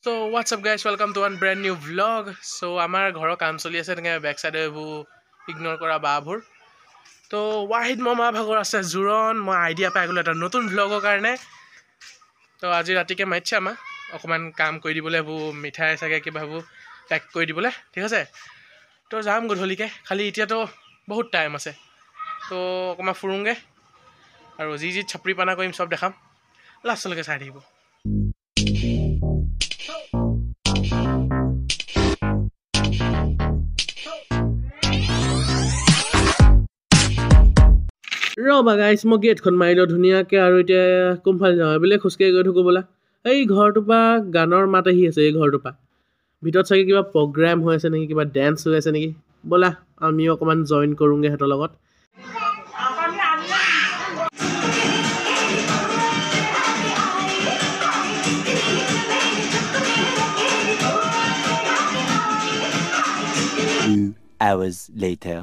So what's up guys, welcome to one brand new vlog. So আমাৰ ঘৰৰ কাম চলি আছে তেনেকৈ বেক সাইডে এইবোৰ ইগনোৰ কৰা বাবোৰ তো ৱাহিদ মামা ভাগৰ আছে জোৰণ মই আইডিয়া পাই গ'লো এটা নতুন ভ্লগৰ কাৰণে তো আজি ৰাতিকে মাতিছে আমাক অকণমান কাম কৰি দিবলৈ এইবোৰ মিঠাই চাগে কিবা এইবোৰ পেক কৰি দিবলৈ ঠিক আছে তো যাম গধূলিকৈ খালি এতিয়াতো বহুত টাইম আছে তো অকণমান ফুৰোঁগৈ আৰু যি যি চাপৰি পানা কৰিম চব দেখাম লাষ্টলৈকে চাই থাকিব ৰবা গাইছ মই গেটখন মাৰিলোঁ ধুনীয়াকৈ আৰু এতিয়া কোনফালে যাওঁ এইবোলে খোজকাঢ়ি গৈ থাকোঁ বোলা এই ঘৰটোৰ পৰা গানৰ মাত আহি আছে এই ঘৰটোৰ পৰা ভিতৰত চাগে কিবা প্ৰগ্ৰেম হৈ আছে নেকি কিবা ডেন্স হৈ আছে নেকি ব'লা আমিও অকণমান জইন কৰোঁগৈ সিহঁতৰ লগত hours later.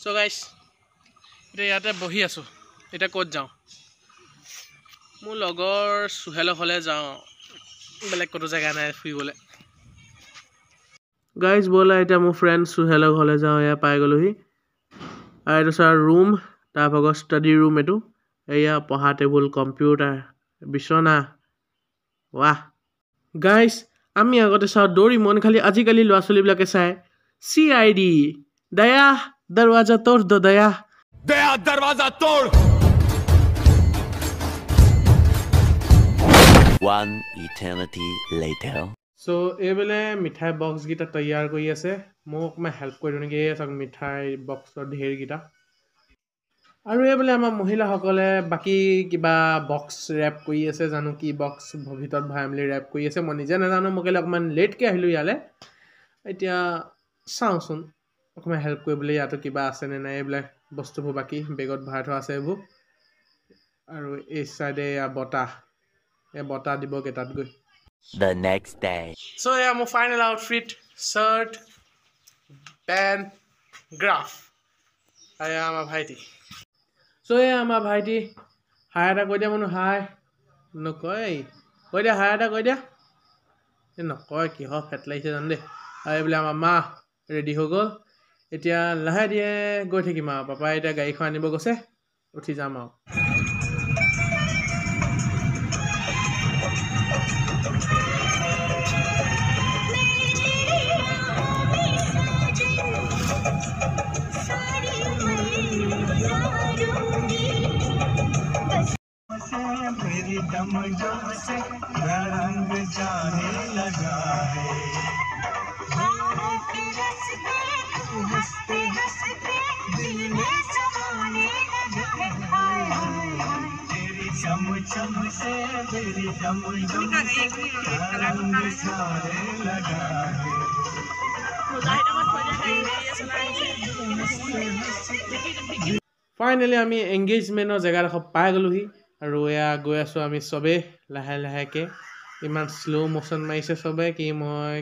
So guys, এতিয়া ইয়াতে বহি আছোঁ এতিয়া ক'ত যাওঁ মোৰ লগৰ সুহেলৰ ঘৰলৈ যাওঁ বেলেগ ক'তো জেগা নাই ফুৰিবলৈ গাইজ ব'লা এতিয়া মোৰ ফ্ৰেণ্ড সুহেলৰ ঘৰলৈ যাওঁ এয়া পাই গ'লোহি আৰু এইটো ছাৰ ৰুম তাৰ ভাগৰ ষ্টাডি ৰুম এইটো এয়া পঢ়া টেবুল কম্পিউটাৰ বিচনা ৱাহ গাইজ আমি আগতে চাওঁ ডৰিমন খালি আজিকালি ল'ৰা ছোৱালীবিলাকে চায় CID दया दरवाजा तोड़ दो दया दया दरवाजा तोड़ One eternity later. So এইবেলে মিঠাই বক্স গিটা তৈয়াৰ কৰি আছে মোক মই হেল্প কৰি দিওঁ নেকি চাওক মিঠাই বক্সৰ ঢেৰ গিটা আৰু এইবেলে আমাৰ মহিলাসকলে বাকী কিবা বক্স ৰেপ কৰি আছে জানো কি বক্স ভিতৰত ভৰাই মেলি ৰেপ কৰি আছে মই নিজে নাজানো মোক অকণমান লেটকৈ আহিলোঁ ইয়ালৈ এতিয়া চাওঁচোন অকণমান হেল্প কৰিবলৈ ইয়াতো কিবা আছেনে নাই এইবিলাক বস্তুবোৰ বাকী বেগত ভৰাই থোৱা আছে এইবোৰ আৰু এই চাইডে এয়া বতাহ দিবগৈ তাত গৈ The next day. So yeah, my final outfit, shirt, pen, graph. I am a bhaiti. So yeah, my bhaiti. Hi eta koi dia manu hi. No koi. Koi dia hi eta koi dia. No koi ki ho phet laise jan de. Ai bole ama ma ready ho gol. Etia lahe die goi thaki ma papa eta gari khon anibo gose. Uthi jam aw. मेरी दम जब से रंग जाने लगा है हंसते हंसते दिल में समाने लगा है तेरी चम चम से मेरी दम जब से रंग जाने लगा है Finally আমি এংগেজমেন্টৰ জেগাডোখৰ পাই গ'লোহি আৰু এয়া গৈ আছোঁ আমি চবেই লাহে লাহেকৈ ইমান শ্ল' মোশ্যন মাৰিছে চবেই কি মই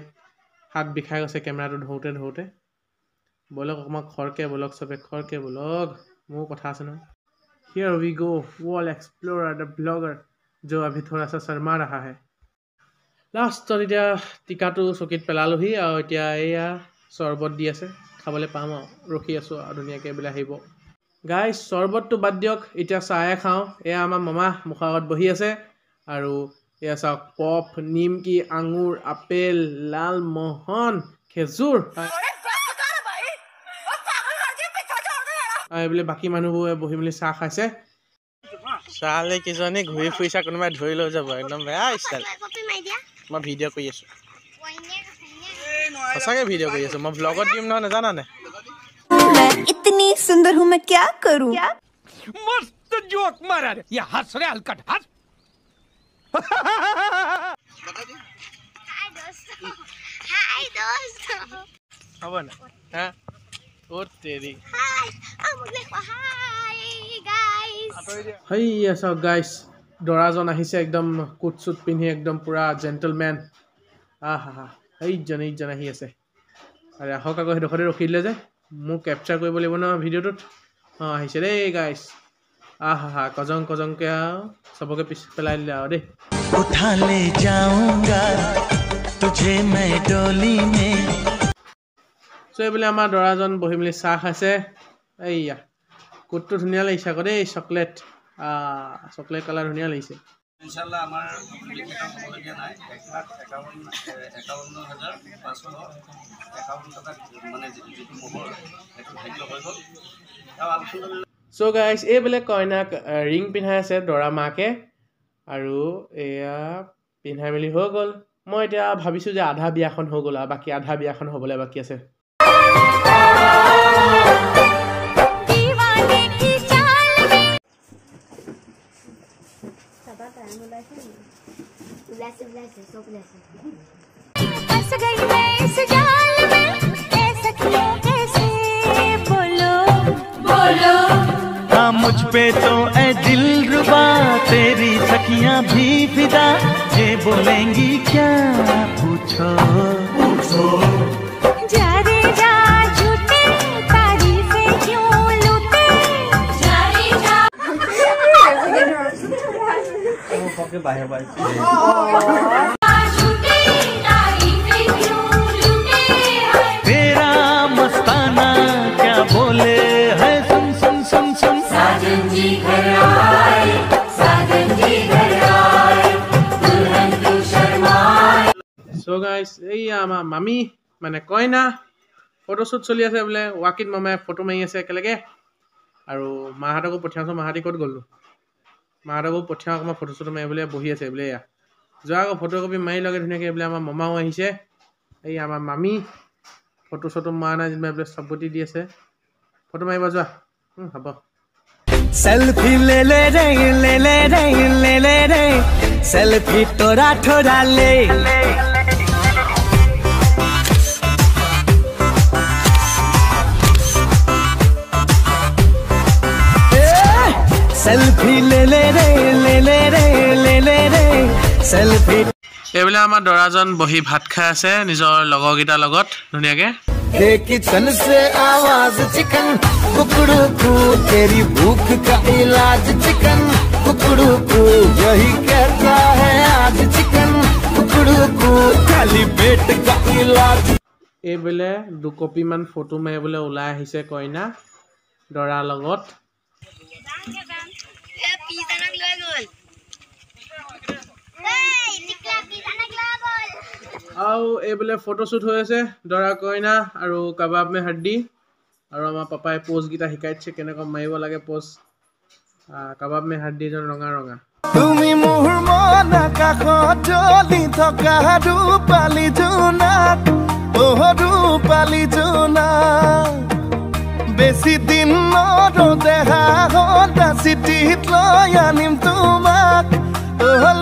হাত বিষাই গৈছে কেমেৰাটো ধৰোঁতে ব'লক অকণমান খৰকৈ ব'লক চবে খৰকৈ ব'লক মোৰ কথা আছে নহয় হিয়াৰ উই গ' ৱৰ্ল্ড এক্সপ্ল'ৰাৰ দ্য ব্লগাৰ जो अभी थोड़ा सा शर्मा रहा है লাষ্টত এতিয়া টিকাটো চকীত পেলালোহি আৰু এতিয়া এয়া চৰ্বত দি আছে খাবলৈ পাম আৰু ৰখি আছোঁ আৰু ধুনীয়াকৈ এইবিলাক আহিব গাইজ চৰ্বতটো বাদ দিয়ক এতিয়া চাহে খাওঁ এয়া আমাৰ মামা মুখৰ আগত বহি আছে আৰু এয়া চাওক পপ নিমকি আঙুৰ আপেল লাল মোহন খেজুৰ এইবোলে বাকী মানুহবোৰে বহি মেলি চাহ খাইছে চালে কিজনী ঘূৰি ফুৰিছা কোনোবাই ধৰি লৈ যাব একদম বেয়া ষ্টাইল মই ভিডিঅ' কৰি আছোঁ সঁচাকৈ ভিডিঅ' কৰি আছোঁ মই ভ্লগত দিম নহয় নাজানানে इतनी सुंदर हूँ मैं क्या करूँ मस्त जोक मारा रे ये हंस रे हलकट हंस हाय दोस्तों হ'ব না হা ও তেৰি हाय हाय गाइस হেইয়া চাওক গাইছ দৰাজন আহিছে একদম কোট চুট পিন্ধি একদম পূৰা জেণ্টেলমেন আহা এইজন আহি আছে আৰে আহক আকৌ সেইডোখৰতে ৰখি দিলে যে মোক কেপচাৰ কৰিব লাগিব ন ভিডিঅ'টোত অঁ আহিছে দেই গাইছ आहा कजंग कजंग के सबके पीछे पेला दे उठा ले जाऊंगा तुझे मैं डोली में সো এইবুলি আমাৰ দৰাজন বহি মেলি চাহ খাইছে এইয়া কোটটো ধুনীয়া লাগিছে আকৌ দেই চকলেট চকলেট কালাৰ ধুনীয়া লাগিছে ইনশাআল্লাহ আমাৰ বিশেষ হ'বলগীয়া নাই 1,51,551 টকা মানে যিটো মোহৰ সেইটো ভাগ্য হৈ গ'ল আৰু আলহামদুলিল্লাহ সো গাইজ এইবোলে কইনাক ৰিং পিন্ধাই আছে দৰা মাকে আৰু এয়া পিন্ধাই মেলি হৈ গ'ল মই এতিয়া ভাবিছোঁ যে আধা বিয়াখন হৈ গ'ল আৰু বাকী আধা বিয়াখন হ'বলৈ বাকী আছে हाँ मुझ पे तो ऐ दिलरुबा तेरी सखियां भी फिदा ये बोलेंगी क्या पूछो पूछो जा रे जा झूठे तारीफें क्यों लूटे जा रे जा পকে বাহে বাহে झूठे तारीफें क्यों लूटे तेरा मस्ताना क्या बोले है सुन सुन सुन सुन साजन जी घर आए साजन जी घर आए दुल्हन तू शर्माए সো গাইজ এইয়া আমাৰ মামী মানে কইনা ফটোশ্বুট চলি আছে বোলে ৱাকিত মামাই ফটো মাৰি আছে একেলগে আৰু মাহঁতকো পঠিয়াইছোঁ মাহঁতি ক'ত গ'লো মাহঁতকো পঠিয়াওঁ অকণমান ফটোশ্বুট মাৰিবলৈ বহি আছে বোলে এয়া যোৱা আকৌ ফটোকপি মাৰি লগে ধুনীয়াকৈ বোলে আমাৰ মামাও আহিছে এই আমাৰ মামী ফটো চটো মৰা নাই যেনিবা বোলে চবতি দি আছে ফটো মাৰিব যোৱা হ'ব सेल्फी ले ले रे ले ले रे ले ले रे सेल्फी तोरा ठोरा ले सेल्फी ले ले रे ले ले रे ले ले रे सेल्फी এইবোলে আমাৰ দৰাজন বহি ভাত খাই আছে নিজৰ লগৰকেইটাৰ লগত ধুনীয়াকৈ किचन से आवाज चिकन कुकड़ू कू तेरी भूख का इलाज चिकन कुकड़ू कू यही कहता है आज चिकन कुकड़ू कू खाली पेट का इलाज এইবোলে দুকপিমান ফটো মাৰিবলৈ ওলাই আহিছে কইনা দৰাৰ লগত আৰু এইবোলে ফটোশ্বুট হৈ আছে দৰা কইনা আৰু কাবাব মে হাড্ডি আৰু আমাৰ পাপাই পোজকেইটা শিকাই দিছে কেনেকৈ মাৰিব লাগে পোজ কাবাব মে হাড্ডিজন ৰঙা ৰঙা তুমি মোৰ মন কাষত জ্বলি থকা ৰূপালী জোনাক ৰূপালী জোনাক বেছি দিন নৰদেহা সদা চিঠিত লৈ আনিম তোমাক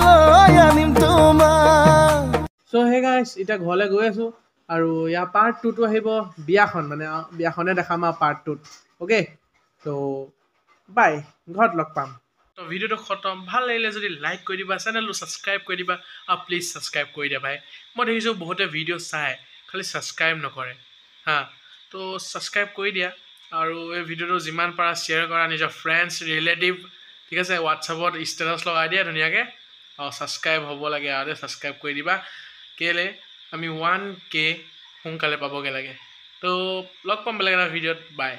লৈ আনিম তোমাক চ' হে গাইছ এতিয়া ঘৰলৈ গৈ আছোঁ আৰু ইয়াৰ পাৰ্ট 2টো আহিব বিয়াখন মানে বিয়াখনে দেখাম আৰু পাৰ্ট 2ত অ'কে ত' বাই ঘৰত লগ পাম তো ভিডিঅ'টো খতম ভাল লাগিলে যদি লাইক কৰি দিবা চেনেলটো ছাবস্ক্ৰাইব কৰি দিবা আৰু প্লিজ ছাবস্ক্ৰাইব কৰি দিয়া ভাই মই দেখিছোঁ বহুতে ভিডিঅ' চাই খালি ছাবস্ক্ৰাইব নকৰে হা তো ছাবস্ক্ৰাইব কৰি দিয়া আৰু এই ভিডিঅ'টো যিমান পাৰা শ্বেয়াৰ কৰা নিজৰ ফ্ৰেণ্ডছ ৰিলেটিভ ঠিক আছে হোৱাটছআপত ষ্টেটাছ লগাই দিয়া ধুনীয়াকৈ আৰু ছাবস্ক্ৰাইব হ'ব লাগে আৰু ছাবস্ক্ৰাইব কৰি দিবা কেলে আমি 1K সোনকালে পাবগৈ লাগে তো লগ পাম বেলেগ এটা ভিডিঅ'ত বাই